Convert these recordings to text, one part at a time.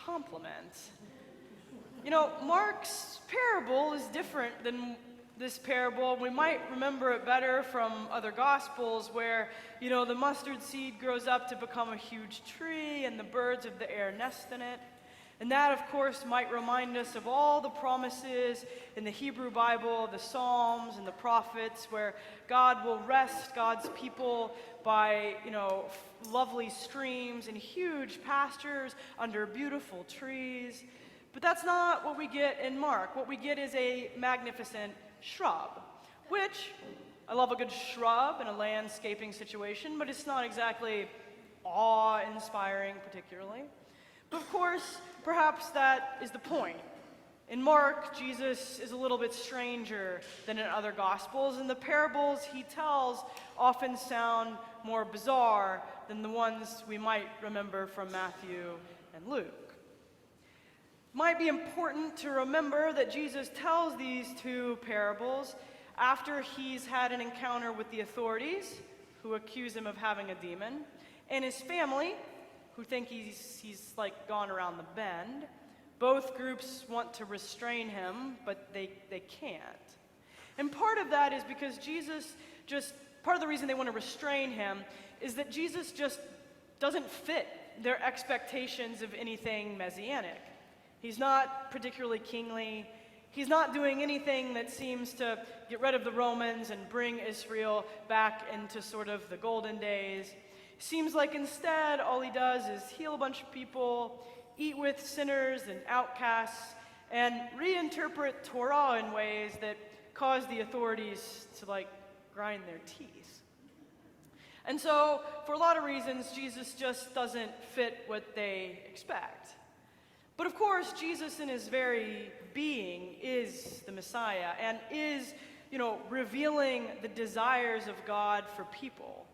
compliment. Mark's parable is different than this parable. We might remember it better from other Gospels where, the mustard seed grows up to become a huge tree and the birds of the air nest in it. And that, of course, might remind us of all the promises in the Hebrew Bible, the Psalms and the prophets, where God will rest God's people by, lovely streams and huge pastures under beautiful trees. But that's not what we get in Mark. What we get is a magnificent shrub, which, I love a good shrub in a landscaping situation, but it's not exactly awe-inspiring particularly. But of course, perhaps that is the point. In Mark, Jesus is a little bit stranger than in other Gospels, and the parables he tells often sound more bizarre than the ones we might remember from Matthew and Luke. It might be important to remember that Jesus tells these two parables after he's had an encounter with the authorities, who accuse him of having a demon, and his family, who think he's like gone around the bend. Both groups want to restrain him, but they can't. And part of that is because part of the reason they want to restrain him is that Jesus just doesn't fit their expectations of anything messianic. He's not particularly kingly. He's not doing anything that seems to get rid of the Romans and bring Israel back into sort of the golden days. Seems like instead all he does is heal a bunch of people, eat with sinners and outcasts, and reinterpret Torah in ways that cause the authorities to grind their teeth. And so, for a lot of reasons, Jesus just doesn't fit what they expect. But of course, Jesus in his very being is the Messiah and is, revealing the desires of God for people.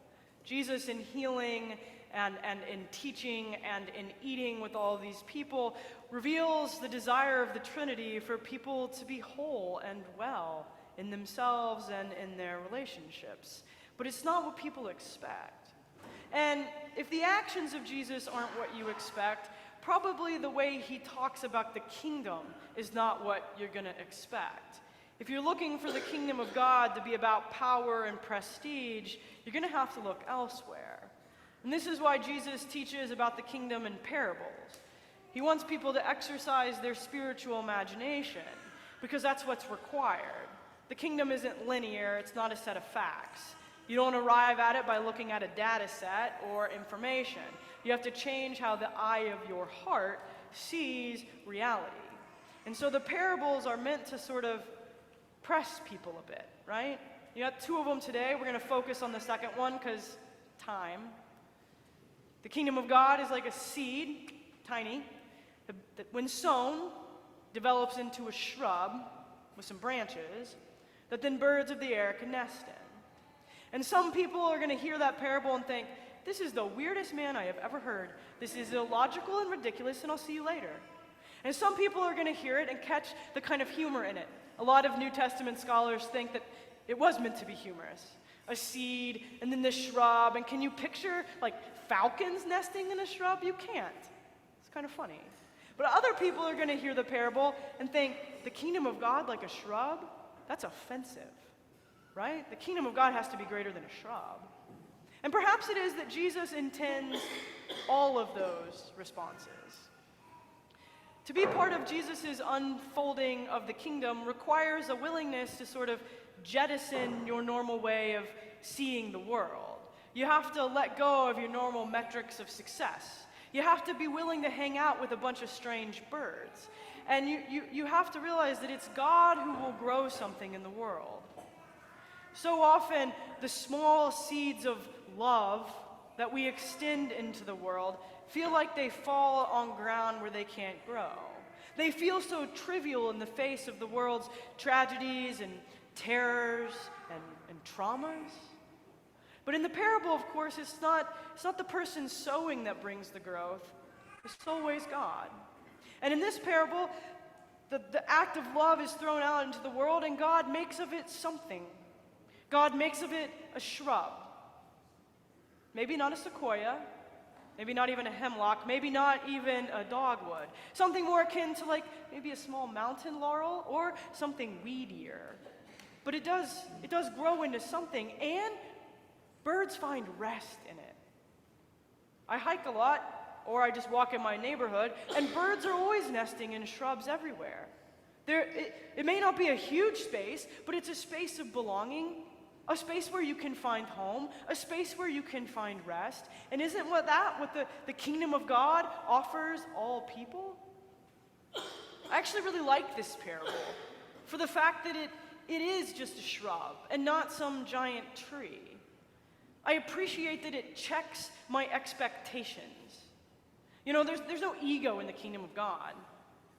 Jesus in healing and in teaching and in eating with all of these people reveals the desire of the Trinity for people to be whole and well in themselves and in their relationships. But it's not what people expect. And if the actions of Jesus aren't what you expect, probably the way he talks about the kingdom is not what you're going to expect. If you're looking for the kingdom of God to be about power and prestige, you're going to have to look elsewhere. And this is why Jesus teaches about the kingdom in parables. He wants people to exercise their spiritual imagination, because that's what's required. The kingdom isn't linear, it's not a set of facts. You don't arrive at it by looking at a data set or information. You have to change how the eye of your heart sees reality. And so the parables are meant to sort of press people a bit, right? You got two of them today. We're going to focus on the second one because time. The kingdom of God is like a seed, tiny, that when sown develops into a shrub with some branches that then birds of the air can nest in. And some people are going to hear that parable and think, this is the weirdest man I have ever heard. This is illogical and ridiculous, and I'll see you later. And some people are going to hear it and catch the kind of humor in it. A lot of New Testament scholars think that it was meant to be humorous. A seed, and then this shrub, and can you picture, falcons nesting in a shrub? You can't. It's kind of funny. But other people are going to hear the parable and think, the kingdom of God like a shrub? That's offensive, right? The kingdom of God has to be greater than a shrub. And perhaps it is that Jesus intends all of those responses. To be part of Jesus' unfolding of the kingdom requires a willingness to sort of jettison your normal way of seeing the world. You have to let go of your normal metrics of success. You have to be willing to hang out with a bunch of strange birds. And you have to realize that it's God who will grow something in the world. So often, the small seeds of love that we extend into the world feel like they fall on ground where they can't grow. They feel so trivial in the face of the world's tragedies and terrors and traumas. But in the parable, of course, it's not the person sowing that brings the growth. It's always God. And in this parable, the act of love is thrown out into the world, and God makes of it something. God makes of it a shrub. Maybe not a sequoia, maybe not even a hemlock, maybe not even a dogwood. Something more akin to like maybe a small mountain laurel or something weedier. But it does grow into something, and birds find rest in it. I hike a lot, or I just walk in my neighborhood, and birds are always nesting in shrubs everywhere. It may not be a huge space, but it's a space of belonging, a space where you can find home, a space where you can find rest. And isn't what the kingdom of God offers all people? I actually really like this parable for the fact that it is just a shrub and not some giant tree. I appreciate that it checks my expectations. You know, there's no ego in the kingdom of God.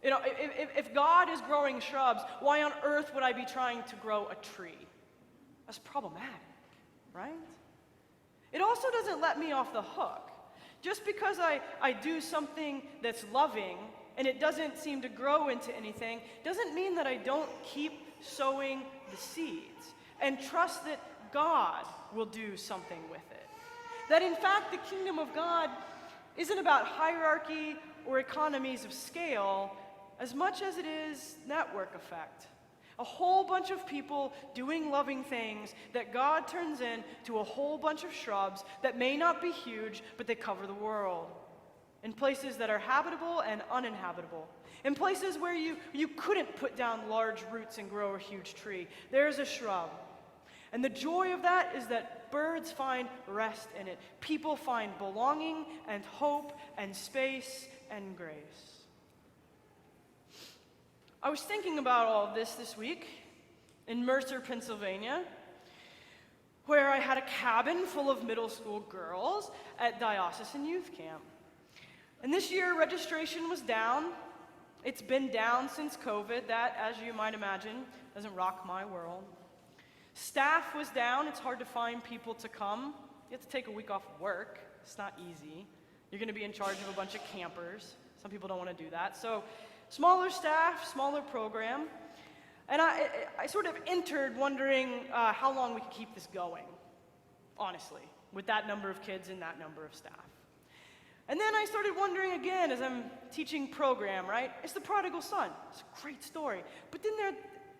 You know, if God is growing shrubs, why on earth would I be trying to grow a tree? That's problematic, right? It also doesn't let me off the hook. Just because I do something that's loving and it doesn't seem to grow into anything, doesn't mean that I don't keep sowing the seeds and trust that God will do something with it. That in fact, the kingdom of God isn't about hierarchy or economies of scale as much as it is network effect. A whole bunch of people doing loving things that God turns into a whole bunch of shrubs that may not be huge, but they cover the world. In places that are habitable and uninhabitable. In places where you couldn't put down large roots and grow a huge tree. There's a shrub. And the joy of that is that birds find rest in it. People find belonging and hope and space and grace. I was thinking about all of this week in Mercer, Pennsylvania, where I had a cabin full of middle school girls at diocesan youth camp. And this year, registration was down. It's been down since COVID. That, as you might imagine, doesn't rock my world. Staff was down. It's hard to find people to come. You have to take a week off of work. It's not easy. You're going to be in charge of a bunch of campers. Some people don't want to do that. So, smaller staff, smaller program. And I sort of entered wondering how long we could keep this going, honestly, with that number of kids and that number of staff. And then I started wondering again as I'm teaching program, right? It's the prodigal son. It's a great story. But then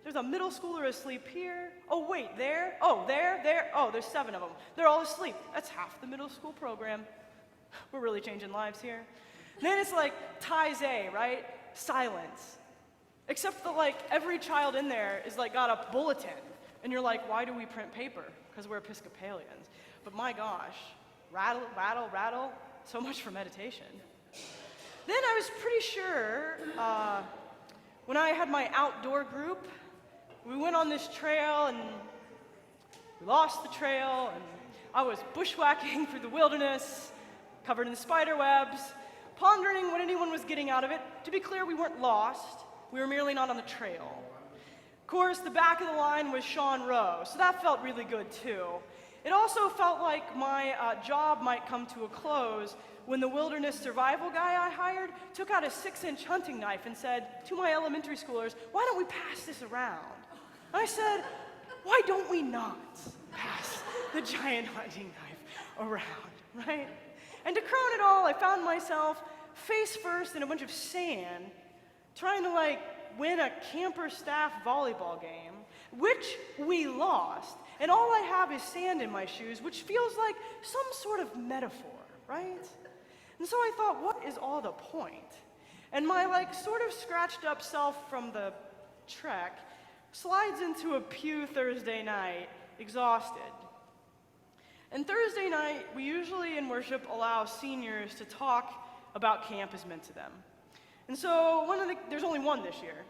there's a middle schooler asleep here. Oh, wait, there? Oh, there? Oh, there's 7 of them. They're all asleep. That's half the middle school program. We're really changing lives here. Then it's like Ties A, right? Silence. Except that like every child in there is like got a bulletin. And you're like, why do we print paper? Because we're Episcopalians. But my gosh, rattle, rattle, rattle. So much for meditation. Then I was pretty sure when I had my outdoor group, we went on this trail and we lost the trail, and I was bushwhacking through the wilderness, covered in spider webs, pondering what anyone was getting out of it. To be clear, we weren't lost. We were merely not on the trail. Of course, the back of the line was Sean Rowe, so that felt really good too. It also felt like my job might come to a close when the wilderness survival guy I hired took out a 6-inch hunting knife and said to my elementary schoolers, why don't we pass this around? And I said, why don't we not pass the giant hunting knife around, right? And to crown it all, I found myself face first in a bunch of sand, trying to like win a camper staff volleyball game, which we lost. And all I have is sand in my shoes, which feels like some sort of metaphor, right? And so I thought, what is all the point? And my like sort of scratched up self from the trek slides into a pew Thursday night, exhausted. And Thursday night, we usually in worship allow seniors to talk about camp as meant to them. And so there's only one this year.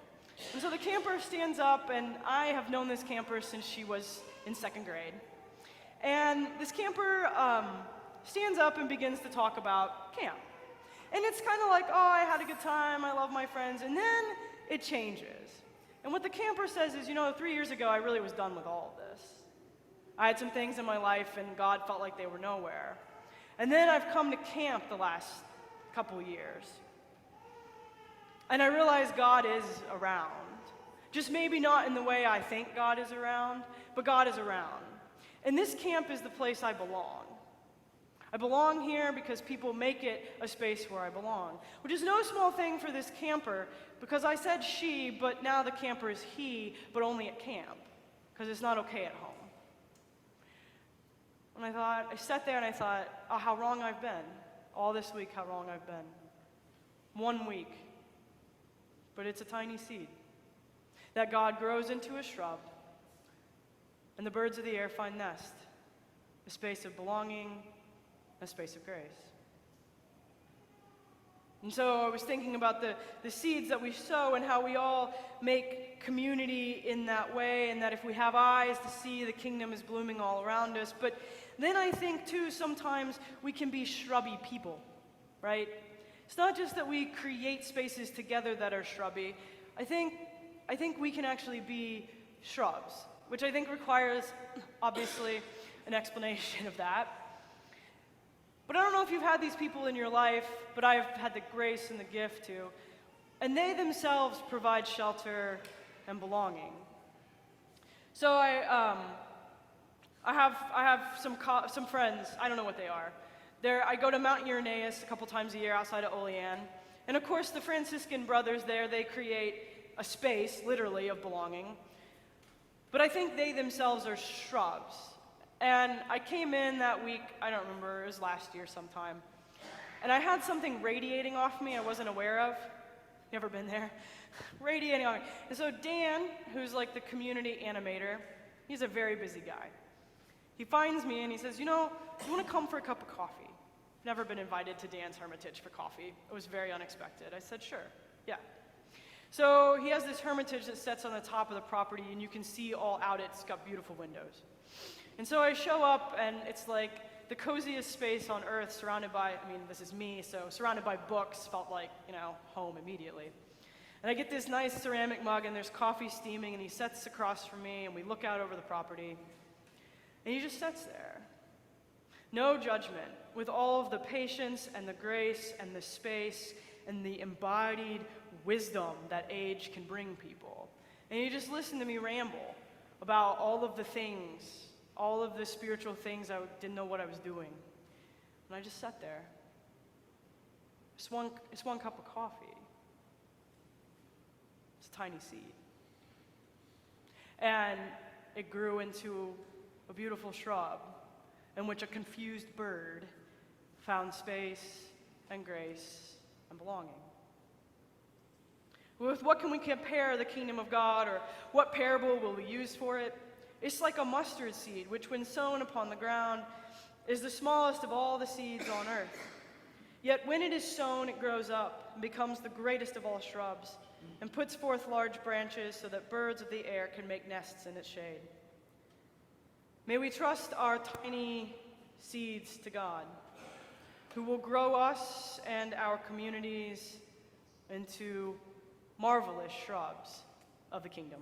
And so the camper stands up, and I have known this camper since she was in 2nd grade. And this camper stands up and begins to talk about camp. And it's kind of like, oh, I had a good time, I love my friends, and then it changes. And what the camper says is, 3 years ago, I really was done with all of this. I had some things in my life, and God felt like they were nowhere. And then I've come to camp the last couple years. And I realize God is around. Just maybe not in the way I think God is around, but God is around. And this camp is the place I belong. I belong here because people make it a space where I belong, which is no small thing for this camper, because I said she, but now the camper is he, but only at camp, because it's not okay at home. And I sat there and I thought, oh, how wrong I've been. All this week, how wrong I've been. 1 week. But it's a tiny seed that God grows into a shrub, and the birds of the air find nest, a space of belonging, a space of grace. And so I was thinking about the seeds that we sow and how we all make community in that way, and that if we have eyes to see, the kingdom is blooming all around us. But then I think, too, sometimes we can be shrubby people, right? It's not just that we create spaces together that are shrubby. I think we can actually be shrubs, which I think requires, obviously, an explanation of that. But I don't know if you've had these people in your life, but I've had the grace and the gift to, and they themselves provide shelter and belonging. So I have some friends. I don't know what they are. I go to Mount Irenaeus a couple times a year outside of Olean, and of course the Franciscan brothers there, they create a space, literally, of belonging. But I think they themselves are shrubs. And I came in that week, I don't remember, it was last year sometime, and I had something radiating off me I wasn't aware of. You ever been there? Radiating off me. And so Dan, who's like the community animator, he's a very busy guy. He finds me and he says, you know, do you want to come for a cup of coffee? Never been invited to Dan's Hermitage for coffee. It was very unexpected. I said, sure, yeah. So he has this hermitage that sits on the top of the property, and you can see all out. It's got beautiful windows. And so I show up, and it's like the coziest space on earth, surrounded by, this is me, so surrounded by books, felt like, home immediately. And I get this nice ceramic mug, and there's coffee steaming, and he sits across from me, and we look out over the property. And he just sits there. No judgment, with all of the patience and the grace and the space and the embodied wisdom that age can bring people. And he just listened to me ramble about all of the things, all of the spiritual things I didn't know what I was doing. And I just sat there. It's one cup of coffee. It's a tiny seed. And it grew into a beautiful shrub in which a confused bird found space and grace and belonging. With what can we compare the kingdom of God, or what parable will we use for it? It's like a mustard seed, which when sown upon the ground is the smallest of all the seeds on earth. Yet when it is sown, it grows up and becomes the greatest of all shrubs, and puts forth large branches so that birds of the air can make nests in its shade. May we trust our tiny seeds to God, who will grow us and our communities into marvelous shrubs of the kingdom.